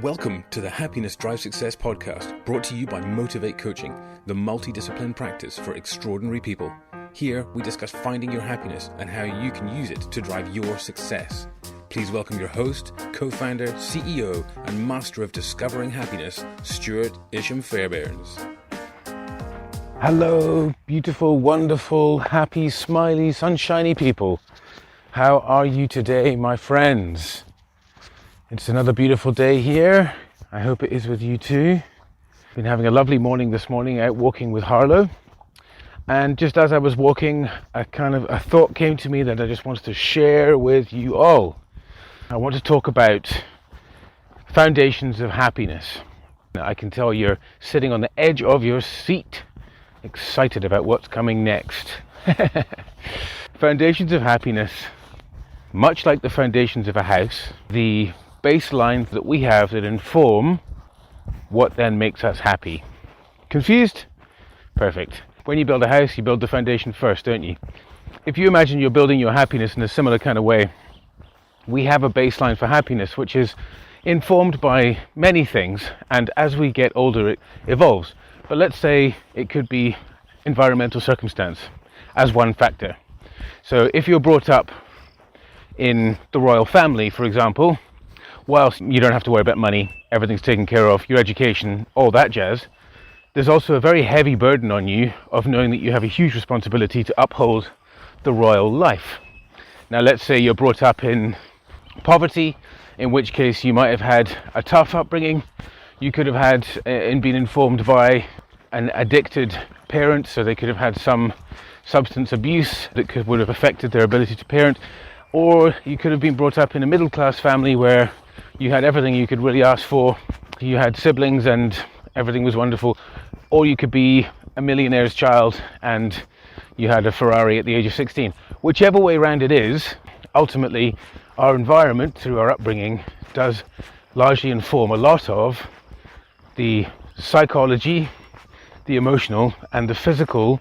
Welcome to the Happiness Drive Success podcast, brought to you by Motivate Coaching, the multidiscipline practice for extraordinary people. Here, we discuss finding your happiness and how you can use it to drive your success. Please welcome your host, co-founder, CEO, and master of discovering happiness, Stuart Isham-Fairbairns. Hello, beautiful, wonderful, happy, smiley, sunshiny people. How are you today, my friends? It's another beautiful day here. I hope it is with you too. Been having a lovely morning this morning out walking with Harlow. And just as I was walking, a thought came to me that I just wanted to share with you all. I want to talk about foundations of happiness. Now, I can tell you're sitting on the edge of your seat, excited about what's coming next. Foundations of happiness, much like the foundations of a house, the baselines that we have that inform what then makes us happy. Confused? Perfect. When you build a house, you build the foundation first, don't you? If you imagine you're building your happiness in a similar kind of way, we have a baseline for happiness which is informed by many things, and as we get older it evolves. But let's say it could be environmental circumstance as one factor. So if you're brought up in the royal family, for example, whilst you don't have to worry about money, everything's taken care of, your education, all that jazz, there's also a very heavy burden on you of knowing that you have a huge responsibility to uphold the royal life. Now let's say you're brought up in poverty, in which case you might have had a tough upbringing. You could have had and been informed by an addicted parent, so they could have had some substance abuse that would have affected their ability to parent. Or you could have been brought up in a middle class family where you had everything you could really ask for. You had siblings and everything was wonderful. Or you could be a millionaire's child and you had a Ferrari at the age of 16. Whichever way around it is, ultimately our environment through our upbringing does largely inform a lot of the psychology, the emotional and the physical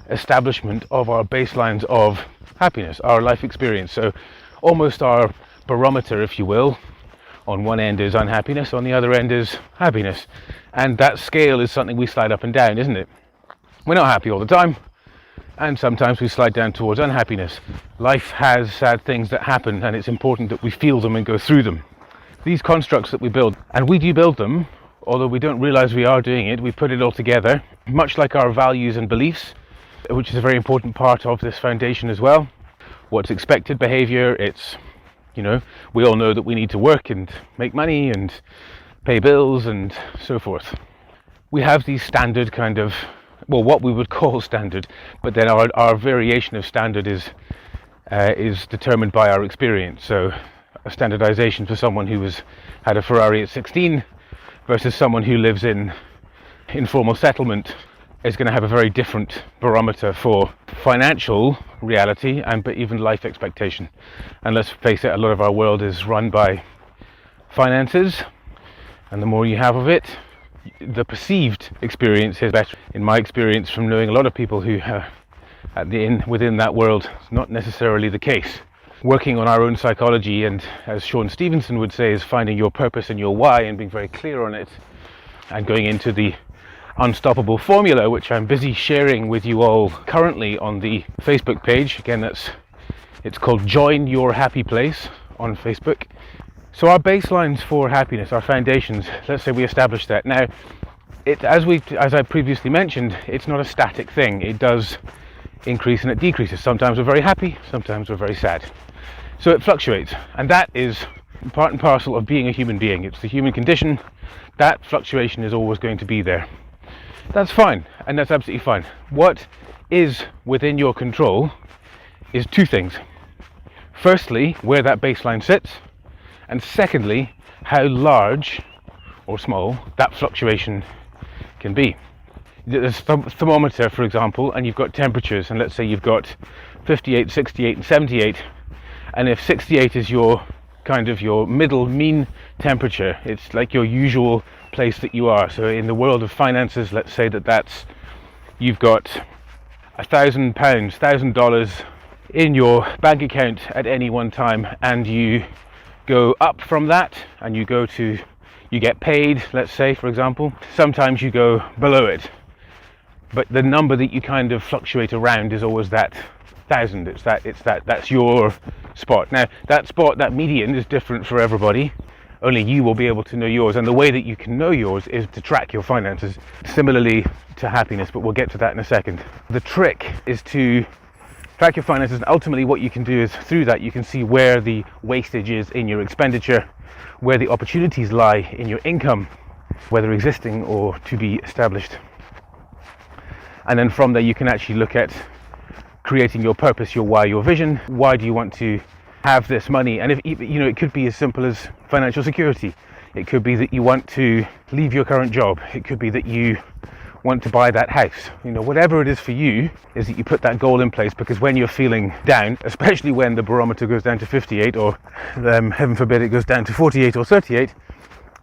establishment of our baselines of happiness, our life experience. So almost our barometer, if you will. On one end is unhappiness, on the other end is happiness. And that scale is something we slide up and down, isn't it? We're not happy all the time, and sometimes we slide down towards unhappiness. Life has sad things that happen, and it's important that we feel them and go through them. These constructs that we build, and we do build them, although we don't realize we are doing it, we put it all together, much like our values and beliefs, which is a very important part of this foundation as well. What's expected behavior, it's, we all know that we need to work and make money and pay bills and so forth. We have these standard kind of, what we would call standard, but then our variation of standard is determined by our experience. So a standardization for someone who had a Ferrari at 16 versus someone who lives in informal settlement is going to have a very different barometer for financial reality and but even life expectation. And let's face it, a lot of our world is run by finances, and the more you have of it, the perceived experience is better. In my experience from knowing a lot of people who within that world, it's not necessarily the case. Working on our own psychology, and as Sean Stevenson would say, is finding your purpose and your why and being very clear on it, and going into the unstoppable formula, which I'm busy sharing with you all currently on the Facebook page. Again, it's called Join Your Happy Place on Facebook. So our baselines for happiness, our foundations, let's say we establish that. Now, as I previously mentioned, it's not a static thing. It does increase and it decreases. Sometimes we're very happy, sometimes we're very sad. So it fluctuates, and that is part and parcel of being a human being. It's the human condition. That fluctuation is always going to be there. That's fine, and that's absolutely fine. What is within your control is two things. Firstly, where that baseline sits, and secondly, how large or small that fluctuation can be. There's a thermometer, for example, and you've got temperatures, and let's say you've got 58, 68 and 78, and if 68 is your middle mean temperature, it's like your usual place that you are. So in the world of finances, let's say that's you've got $1,000 in your bank account at any one time, and you go up from that and you You get paid, let's say, for example. Sometimes you go below it, but the number that you kind of fluctuate around is always that 1,000. That's your spot. Now, that spot, that median, is different for everybody. Only you will be able to know yours, and the way that you can know yours is to track your finances, similarly to happiness, but we'll get to that in a second. The trick is to track your finances, and ultimately what you can do is through that you can see where the wastage is in your expenditure, where the opportunities lie in your income, whether existing or to be established. And then from there you can actually look at creating your purpose, your why, your vision. Why do you want to have this money? And if it could be as simple as financial security. It could be that you want to leave your current job. It could be that you want to buy that house. Whatever it is for you, is that you put that goal in place, because when you're feeling down, especially when the barometer goes down to 58, or heaven forbid it goes down to 48 or 38,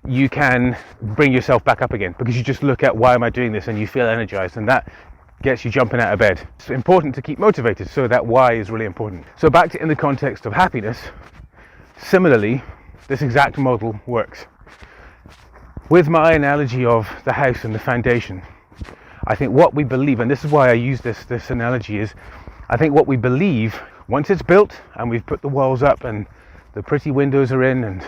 you can bring yourself back up again, because you just look at, why am I doing this, and you feel energized, and that gets you jumping out of bed. It's important to keep motivated, so that why is really important. So back to in the context of happiness, similarly, this exact model works. With my analogy of the house and the foundation, I think what we believe, and this is why I use this analogy, is I think what we believe, once it's built and we've put the walls up and the pretty windows are in and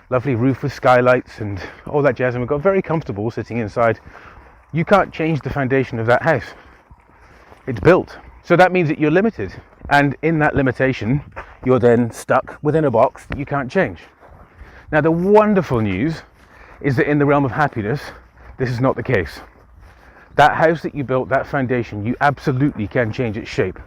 lovely roof with skylights and all that jazz, and we've got very comfortable sitting inside, you can't change the foundation of that house. It's built. So that means that you're limited. And in that limitation, you're then stuck within a box that you can't change. Now, the wonderful news is that in the realm of happiness, this is not the case. That house that you built, that foundation, you absolutely can change its shape.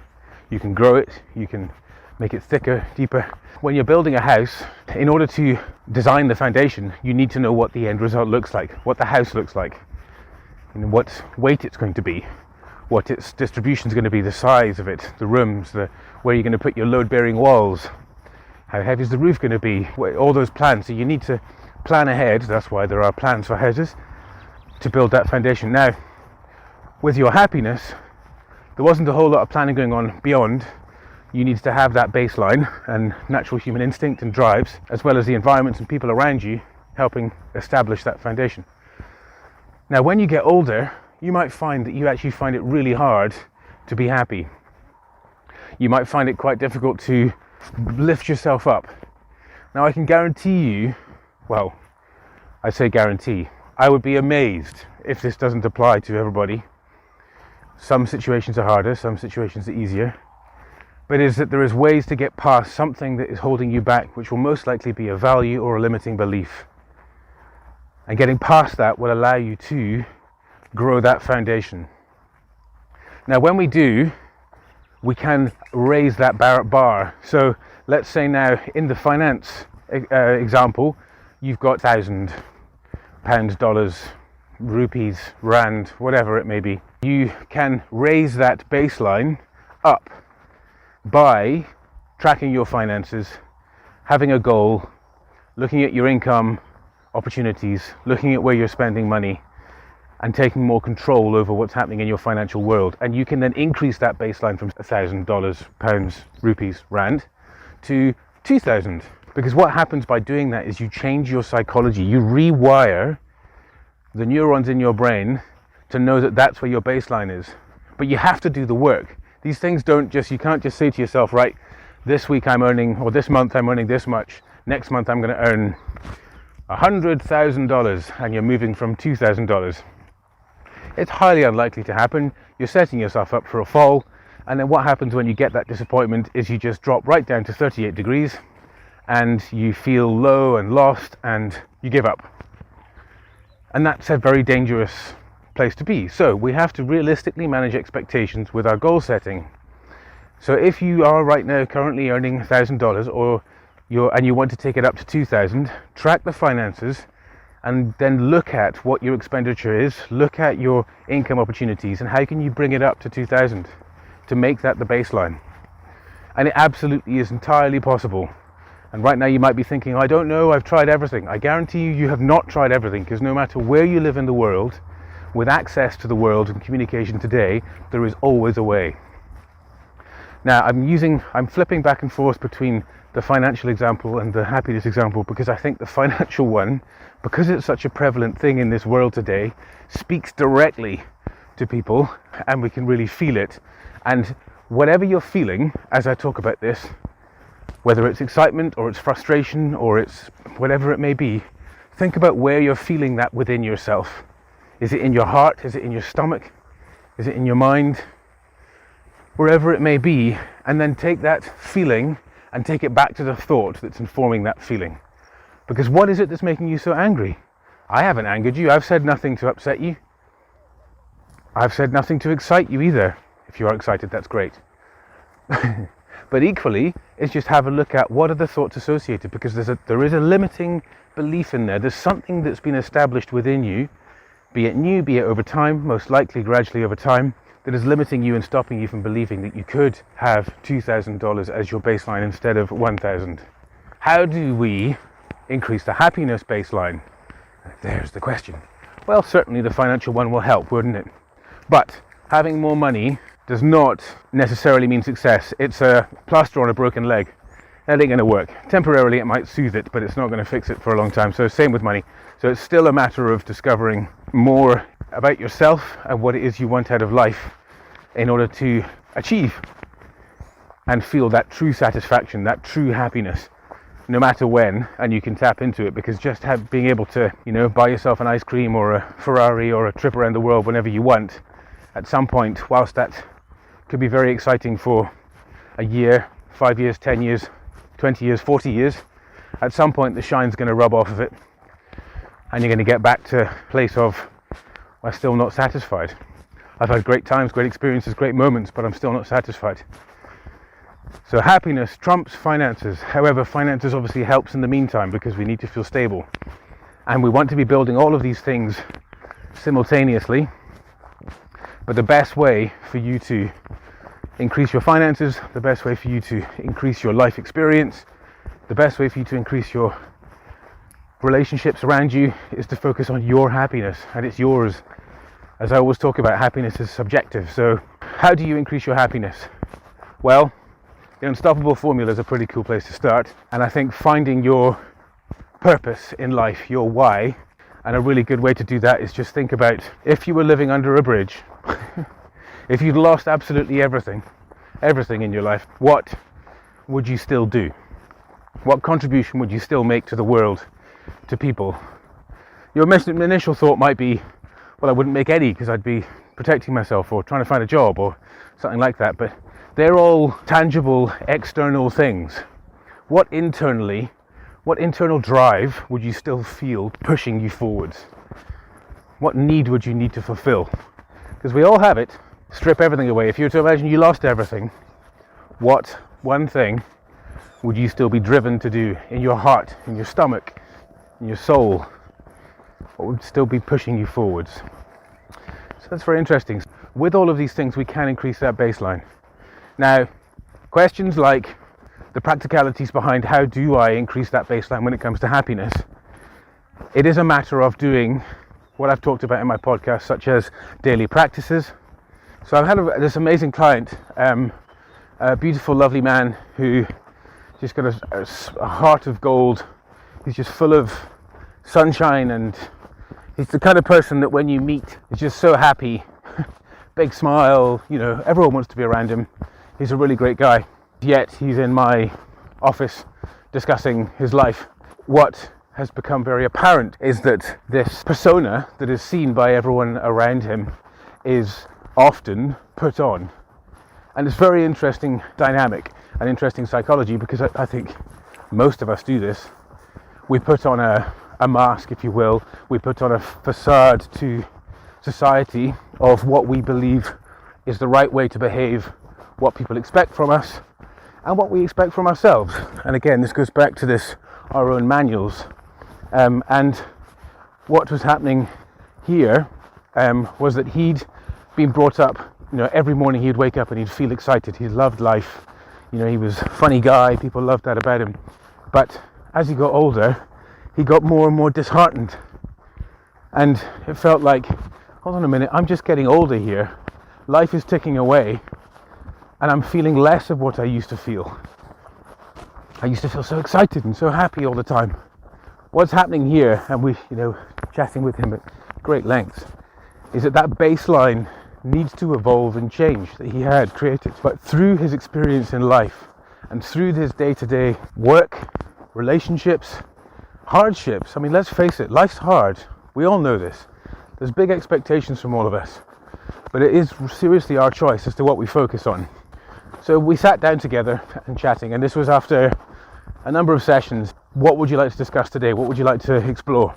You can grow it, you can make it thicker, deeper. When you're building a house, in order to design the foundation, you need to know what the end result looks like, what the house looks like, and what weight it's going to be, what its distribution is going to be, the size of it, the rooms, where you're going to put your load-bearing walls, how heavy is the roof going to be, all those plans. So you need to plan ahead. That's why there are plans for houses, to build that foundation. Now, with your happiness, there wasn't a whole lot of planning going on beyond. You need to have that baseline and natural human instinct and drives, as well as the environments and people around you helping establish that foundation. Now, when you get older, you might find that you actually find it really hard to be happy. You might find it quite difficult to lift yourself up. Now, I can guarantee you, well, I say guarantee, I would be amazed if this doesn't apply to everybody. Some situations are harder, some situations are easier. But it is that there is ways to get past something that is holding you back, which will most likely be a value or a limiting belief. And getting past that will allow you to grow that foundation. Now, when we do, we can raise that bar. So let's say now, in the finance example, you've got £1,000, dollars, rupees, rand, whatever it may be. You can raise that baseline up by tracking your finances, having a goal, looking at your income opportunities, looking at where you're spending money, and taking more control over what's happening in your financial world. And you can then increase that baseline from $1,000, pounds, rupees, rand, to 2,000. Because what happens by doing that is you change your psychology. You rewire the neurons in your brain to know that that's where your baseline is. But you have to do the work. These things you can't just say to yourself, right, this week I'm earning, or this month I'm earning this much, next month I'm going to earn $100,000, and you're moving from $2,000. It's highly unlikely to happen. You're setting yourself up for a fall, and then what happens when you get that disappointment is you just drop right down to 38 degrees, and you feel low and lost, and you give up. And that's a very dangerous place to be. So we have to realistically manage expectations with our goal setting. So if you are right now currently earning $1,000, and you want to take it up to 2,000, track the finances, and then look at what your expenditure is, look at your income opportunities, and how can you bring it up to 2,000 to make that the baseline. And it absolutely is entirely possible. And right now you might be thinking, I don't know, I've tried everything. I guarantee you have not tried everything, because no matter where you live in the world, with access to the world and communication today, there is always a way. Now, I'm flipping back and forth between the financial example and the happiness example, because I think the financial one because it's such a prevalent thing in this world today, speaks directly to people, and we can really feel it. And whatever you're feeling as I talk about this, whether it's excitement or it's frustration or it's whatever it may be, think about where you're feeling that within yourself. Is it in your heart? Is it in your stomach? Is it in your mind? Wherever it may be, and then take that feeling and take it back to the thought that's informing that feeling. Because what is it that's making you so angry? I haven't angered you. I've said nothing to upset you. I've said nothing to excite you either. If you are excited, that's great. But equally, it's just have a look at what are the thoughts associated, because there is a limiting belief in there. There's something that's been established within you, be it new, be it over time, most likely gradually over time, that is limiting you and stopping you from believing that you could have $2,000 as your baseline instead of $1,000. How do we increase the happiness baseline? There's the question. Well, certainly the financial one will help, wouldn't it? But having more money does not necessarily mean success. It's a plaster on a broken leg. That ain't going to work. Temporarily it might soothe it, but it's not going to fix it for a long time. So same with money. So it's still a matter of discovering more about yourself and what it is you want out of life in order to achieve and feel that true satisfaction, that true happiness, no matter when, and you can tap into it, because just being able to, buy yourself an ice cream or a Ferrari or a trip around the world whenever you want, at some point, whilst that could be very exciting for a year, 5 years, 10 years, 20 years, 40 years, at some point the shine's going to rub off of it, and you're going to get back to a place of, I'm still not satisfied. I've had great times, great experiences, great moments, but I'm still not satisfied. So happiness trumps finances. However, finances obviously helps in the meantime, because we need to feel stable. And we want to be building all of these things simultaneously. But the best way for you to increase your finances, the best way for you to increase your life experience, the best way for you to increase your relationships around you is to focus on your happiness, and it's yours. As I always talk about, happiness is subjective. So how do you increase your happiness? Well, the Unstoppable Formula is a pretty cool place to start, and I think finding your purpose in life, your why, and a really good way to do that is just think about if you were living under a bridge, if you'd lost absolutely everything in your life, what would you still do? What contribution would you still make to the world, to people? Your initial thought might be, well, I wouldn't make any because I'd be protecting myself or trying to find a job or something like that, but they're all tangible external things. What internal drive would you still feel pushing you forwards? What need would you need to fulfill? Because we all have it. Strip everything away. If you were to imagine you lost everything, what one thing would you still be driven to do in your heart, in your stomach, in your soul? What would still be pushing you forwards? So that's very interesting. With all of these things, we can increase that baseline. Now, questions like the practicalities behind how do I increase that baseline when it comes to happiness, it is a matter of doing what I've talked about in my podcast, such as daily practices. So I've had this amazing client, a beautiful, lovely man who just got a heart of gold. He's just full of sunshine, and he's the kind of person that when you meet is just so happy, big smile, everyone wants to be around him. He's a really great guy. Yet he's in my office discussing his life. What has become very apparent is that this persona that is seen by everyone around him is often put on. And it's very interesting dynamic and interesting psychology, because I think most of us do this. We put on a mask, if you will. We put on a facade to society of what we believe is the right way to behave, what people expect from us, and what we expect from ourselves. And again, this goes back to this, our own manuals. And what was happening here was that he'd been brought up, every morning he'd wake up and he'd feel excited. He loved life. He was a funny guy. People loved that about him. But as he got older, he got more and more disheartened. And it felt like, hold on a minute, I'm just getting older here. Life is ticking away. And I'm feeling less of what I used to feel. I used to feel so excited and so happy all the time. what's happening here, and we, chatting with him at great lengths, is that baseline needs to evolve and change that he had created. But through his experience in life and through his day-to-day work, relationships, hardships, I mean, let's face it, life's hard. We all know this. There's big expectations from all of us. But it is seriously our choice as to what we focus on. So we sat down together and chatting, and this was after a number of sessions. What would you like to discuss today? What would you like to explore?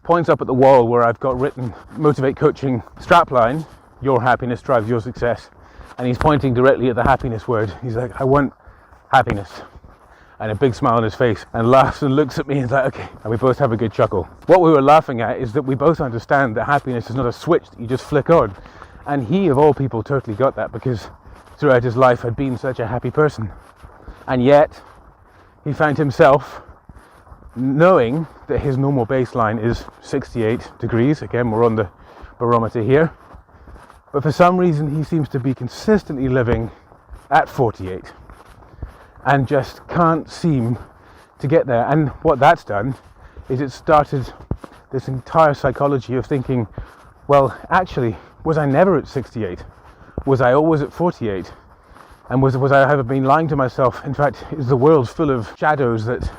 Points up at the wall where I've got written Motivate Coaching strapline, your happiness drives your success. And he's pointing directly at the happiness word. He's like, I want happiness. And a big smile on his face, and laughs and looks at me and is like, okay. And we both have a good chuckle. What we were laughing at is that we both understand that happiness is not a switch that you just flick on. And he, of all people, totally got that, because throughout his life had been such a happy person. And yet, he found himself knowing that his normal baseline is 68 degrees. Again, we're on the barometer here. But for some reason, he seems to be consistently living at 48 and just can't seem to get there. And what that's done is it started this entire psychology of thinking, well, actually, was I never at 68? Was I always at 48? And was I have been lying to myself? In fact, is the world full of shadows that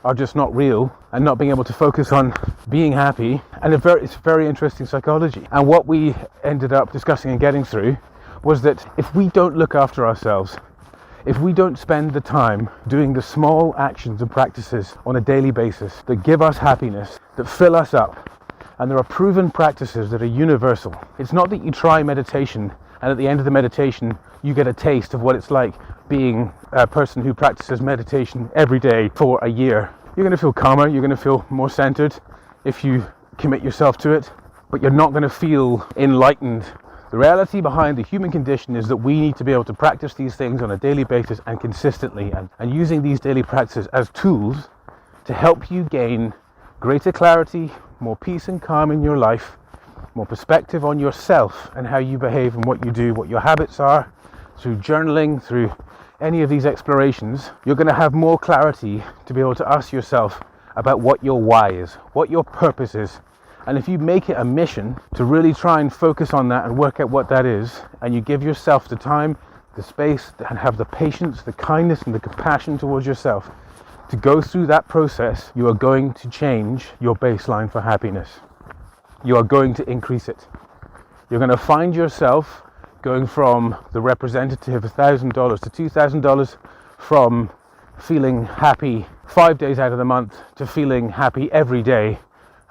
are just not real, and not being able to focus on being happy? And it's very interesting psychology. And what we ended up discussing and getting through was that if we don't look after ourselves, if we don't spend the time doing the small actions and practices on a daily basis that give us happiness, that fill us up, and there are proven practices that are universal. It's not that you try meditation and at the end of the meditation you get a taste of what it's like being a person who practices meditation every day for a year. You're going to feel calmer, you're going to feel more centered if you commit yourself to it, but you're not going to feel enlightened. The reality behind the human condition is that we need to be able to practice these things on a daily basis and consistently, and using these daily practices as tools to help you gain greater clarity, more peace and calm in your life, more perspective on yourself and how you behave and what you do, what your habits are. Through journaling, through any of these explorations, you're going to have more clarity to be able to ask yourself about what your why is, what your purpose is. And if you make it a mission to really try and focus on that and work out what that is, and you give yourself the time, the space, and have the patience, the kindness and the compassion towards yourself to go through that process, you are going to change your baseline for happiness. You are going to increase it. You're going to find yourself going from the representative $1,000 to $2,000, from feeling happy 5 days out of the month to feeling happy every day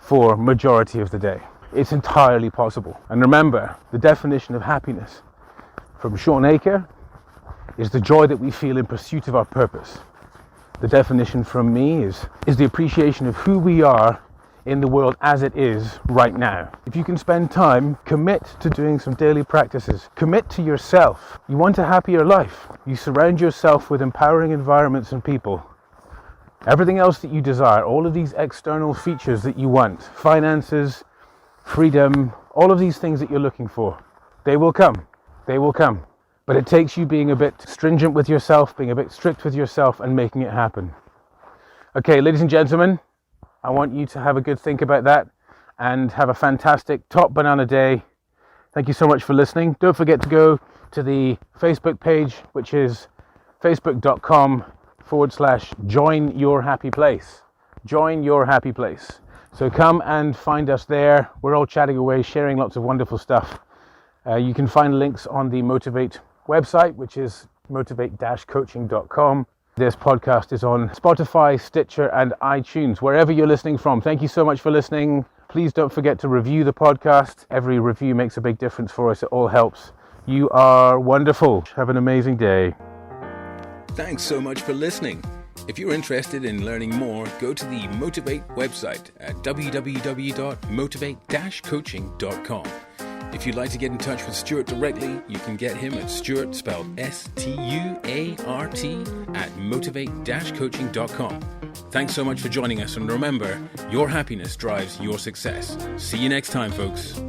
for majority of the day. It's entirely possible. And remember, the definition of happiness from Sean Aker is the joy that we feel in pursuit of our purpose. The definition from me is the appreciation of who we are in the world as it is right now. If you can spend time, commit to doing some daily practices. Commit to yourself. You want a happier life. You surround yourself with empowering environments and people. Everything else that you desire, all of these external features that you want, finances, freedom, all of these things that you're looking for, they will come. They will come. But it takes you being a bit stringent with yourself, being a bit strict with yourself, and making it happen. Okay, ladies and gentlemen, I want you to have a good think about that and have a fantastic top banana day. Thank you so much for listening. Don't forget to go to the Facebook page, which is facebook.com/join your happy place. Join your happy place. So come and find us there. We're all chatting away, sharing lots of wonderful stuff. You can find links on the Motivate website, which is motivate-coaching.com. This podcast is on Spotify, Stitcher, and iTunes, wherever you're listening from. Thank you so much for listening. Please don't forget to review the podcast. Every review makes a big difference for us. It all helps. You are wonderful. Have an amazing day. Thanks so much for listening. If you're interested in learning more, go to the Motivate website at www.motivate-coaching.com. If you'd like to get in touch with Stuart directly, you can get him at Stuart, spelled Stuart, at motivate-coaching.com. Thanks so much for joining us, and remember, your happiness drives your success. See you next time, folks.